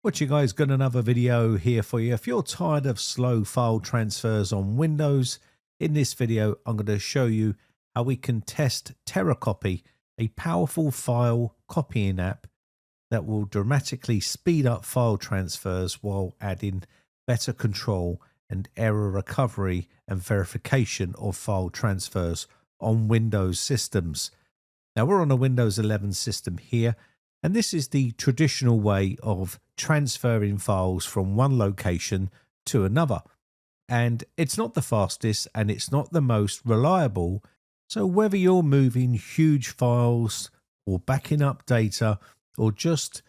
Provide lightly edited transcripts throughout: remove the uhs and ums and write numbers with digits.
What you guys, got another video here for you. If you're tired of slow file transfers on Windows, in this video I'm going to show you how we can test TeraCopy, a powerful file copying app that will dramatically speed up file transfers while adding better control and error recovery and verification of file transfers on Windows systems. Now we're on a Windows 11 system here, and this is the traditional way of transferring files from one location to another. And it's not the fastest and it's not the most reliable. So whether you're moving huge files or backing up data or just,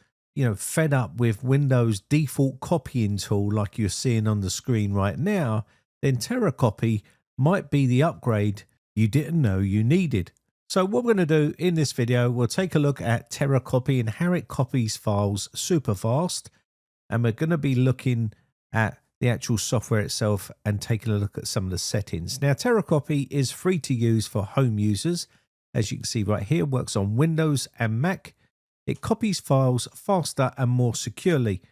fed up with Windows default copying tool like you're seeing on the screen right now, then TerraCopy might be the upgrade you didn't know you needed. So what we're going to do in this video, we'll take a look at TeraCopy and how it copies files super fast. And we're going to be looking at the actual software itself and taking a look at some of the settings. Now, TeraCopy is free to use for home users. As you can see right here, works on Windows and Mac. It copies files faster and more securely.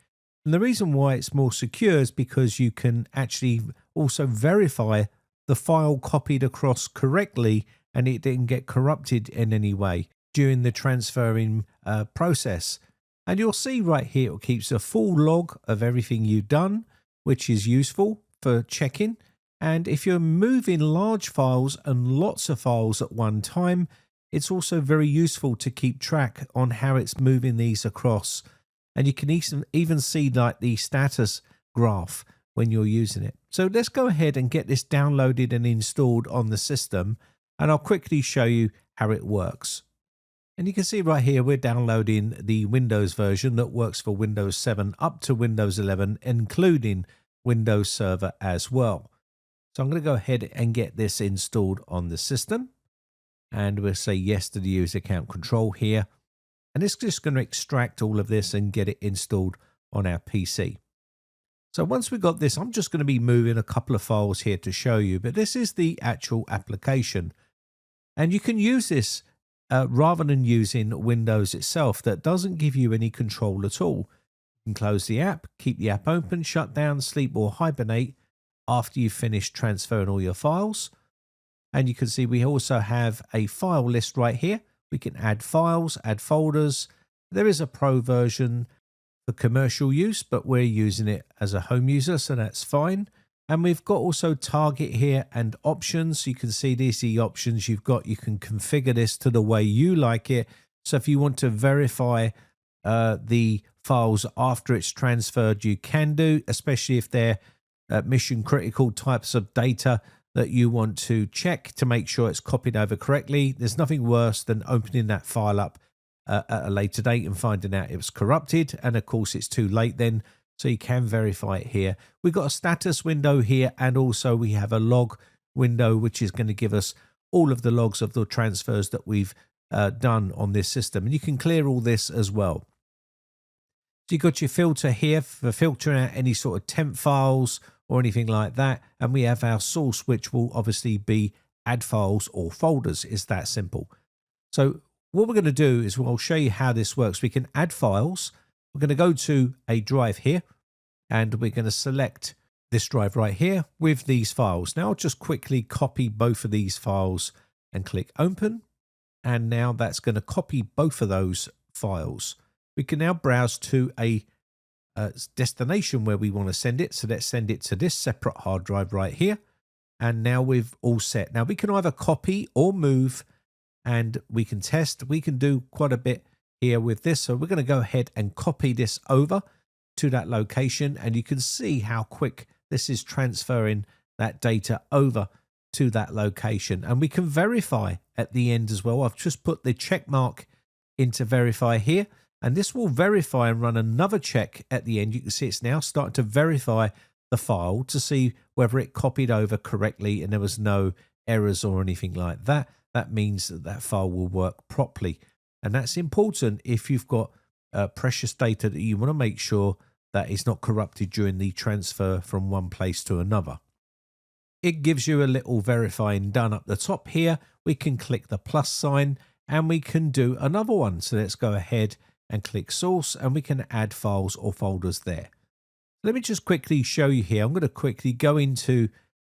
And the reason why it's more secure is because you can actually also verify the file copied across correctly and it didn't get corrupted in any way during the transferring process. And you'll see right here, it keeps a full log of everything you've done, which is useful for checking. And if you're moving large files and lots of files at one time, it's also very useful to keep track on how it's moving these across. And you can even see like the status graph when you're using it. So let's go ahead and get this downloaded and installed on the system. And I'll quickly show you how it works. And you can see right here, we're downloading the Windows version that works for Windows 7 up to Windows 11, including Windows Server as well. So I'm going to go ahead and get this installed on the system. And we'll say yes to the user account control here. And it's just going to extract all of this and get it installed on our PC. So once we've got this, I'm just going to be moving a couple of files here to show you, but this is the actual application. And you can use this rather than using Windows itself that doesn't give you any control at all. You can close the app, keep the app open, shut down, sleep or hibernate after you've finished transferring all your files. And you can see we also have a file list right here. We can add files, add folders. There is a pro version for commercial use, but we're using it as a home user, so that's fine. And we've got also target here and options. You can see these are the options you've got. You can configure this to the way you like it. So if you want to verify the files after it's transferred, you can do, especially if they're mission critical types of data that you want to check to make sure it's copied over correctly. There's nothing worse than opening that file up at a later date and finding out it was corrupted. And of course, it's too late then. So you can verify it here. We've got a status window here, and also we have a log window, which is going to give us all of the logs of the transfers that we've done on this system. And you can clear all this as well. So you've got your filter here for filtering out any sort of temp files or anything like that. And we have our source, which will obviously be add files or folders. It's that simple. So what we're going to do is I'll show you how this works. We can add files. We're going to go to a drive here, and we're going to select this drive right here with these files. Now I'll just quickly copy both of these files and click open. And now that's going to copy both of those files. We can now browse to a destination where we want to send it. So let's send it to this separate hard drive right here. And now we've all set. Now we can either copy or move, and we can test. We can do quite a bit here with this. So we're going to go ahead and copy this over to that location, and you can see how quick this is transferring that data over to that location. And we can verify at the end as well. I've just put the check mark into verify here, and this will verify and run another check at the end. You can see it's now starting to verify the file to see whether it copied over correctly and there was no errors or anything like that. That means that that file will work properly. And that's important if you've got precious data that you want to make sure that it's not corrupted during the transfer from one place to another. It gives you a little verifying done up the top here. We can click the plus sign and we can do another one. So let's go ahead and click source, and we can add files or folders there. Let me just quickly show you here. I'm going to quickly go into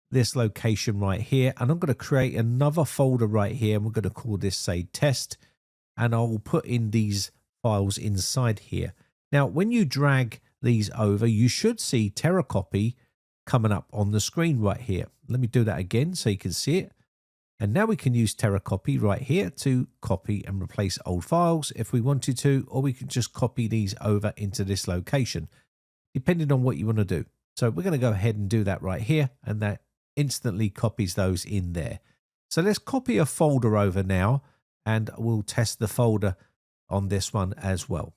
this location right here, and I'm going to create another folder right here, and we're going to call this, say, test, and I'll put in these files inside here. Now, when you drag these over, you should see TeraCopy coming up on the screen right here. Let me do that again so you can see it. And now we can use TeraCopy right here to copy and replace old files if we wanted to, or we can just copy these over into this location, depending on what you want to do. So we're going to go ahead and do that right here, and that instantly copies those in there. So let's copy a folder over now, and we'll test the folder on this one as well.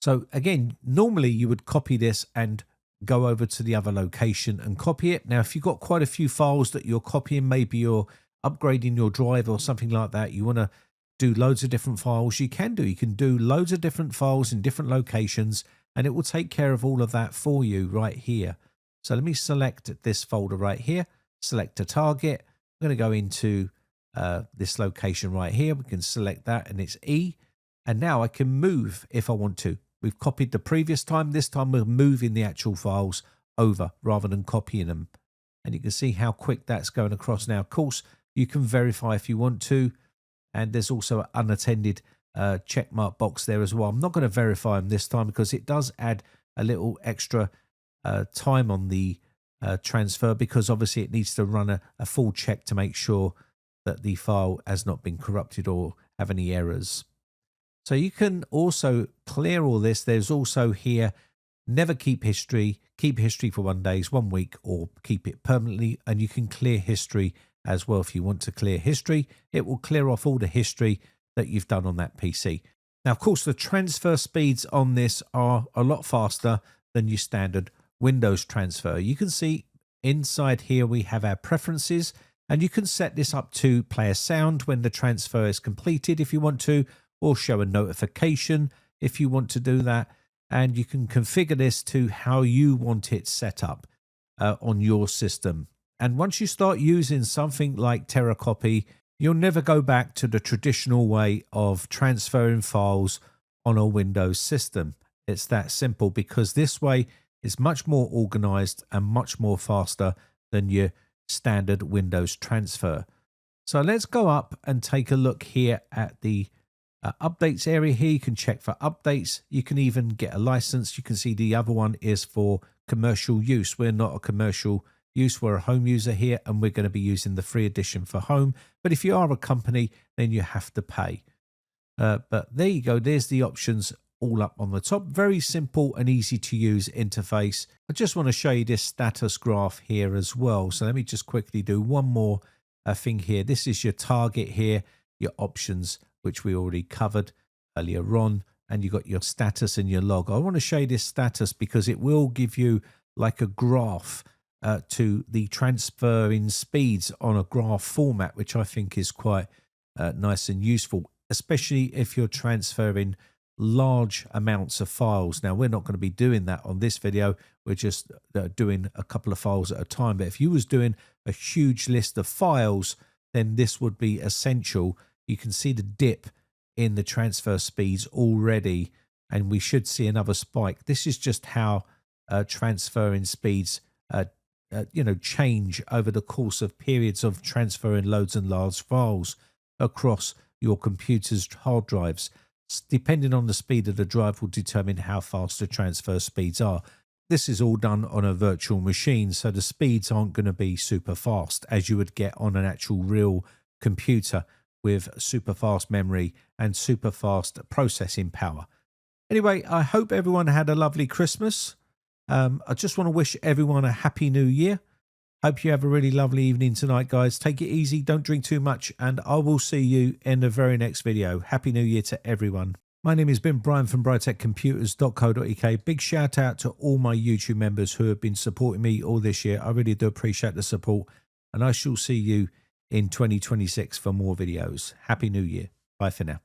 So again, normally you would copy this and go over to the other location and copy it. Now, if you've got quite a few files that you're copying, maybe you're upgrading your drive or something like that, you want to do loads of different files, you can do. You can do loads of different files in different locations, and it will take care of all of that for you right here. So let me select this folder right here, select a target. I'm going to go into this location right here. We can select that, and it's E. And now I can move if I want to. We've copied the previous time. This time we're moving the actual files over rather than copying them. And you can see how quick that's going across now. Of course, you can verify if you want to. And there's also an unattended check mark box there as well. I'm not going to verify them this time because it does add a little extra time on the transfer, because obviously it needs to run a full check to make sure that the file has not been corrupted or have any errors. So you can also clear all this. There's also here, never keep history for 1 day, 1 week, or keep it permanently. And you can clear history as well. If you want to clear history, it will clear off all the history that you've done on that PC. Now, of course, the transfer speeds on this are a lot faster than your standard Windows transfer. You can see inside here we have our preferences, and you can set this up to play a sound when the transfer is completed if you want to, or show a notification if you want to do that. And you can configure this to how you want it set up on your system. And once you start using something like TeraCopy, you'll never go back to the traditional way of transferring files on a Windows system. It's that simple, because this way is much more organized and much more faster than your standard Windows transfer. So let's go up and take a look here at the updates area here. You can check for updates. You can even get a license. You can see the other one is for commercial use. We're not a commercial use. We're a home user here, and we're going to be using the free edition for home. But if you are a company, then you have to pay. But there you go. There's the options all up on the top. Very simple and easy to use interface. I just want to show you this status graph here as well. So let me just quickly do one more thing here. This is your target here, your options, which we already covered earlier on, and you got your status and your log. I want to show you this status because it will give you like a graph to the transferring speeds on a graph format, which I think is quite nice and useful, especially if you're transferring large amounts of files. Now, we're not going to be doing that on this video. We're just doing a couple of files at a time. But if you was doing a huge list of files, then this would be essential. You can see the dip in the transfer speeds already, and we should see another spike. This is just how transferring speeds change over the course of periods of transferring loads and large files across your computer's hard drives. Depending on the speed of the drive will determine how fast the transfer speeds are. This is all done on a virtual machine, so the speeds aren't going to be super fast as you would get on an actual real computer with super fast memory and super fast processing power. Anyway, I hope everyone had a lovely Christmas. I just want to wish everyone a happy new year. Hope you have a really lovely evening tonight, guys. Take it easy, don't drink too much, and I will see you in the very next video. Happy New Year to everyone. My name has been Brian from briteccomputers.co.uk. Big shout out to all my YouTube members who have been supporting me all this year. I really do appreciate the support, and I shall see you in 2026 for more videos. Happy New Year. Bye for now.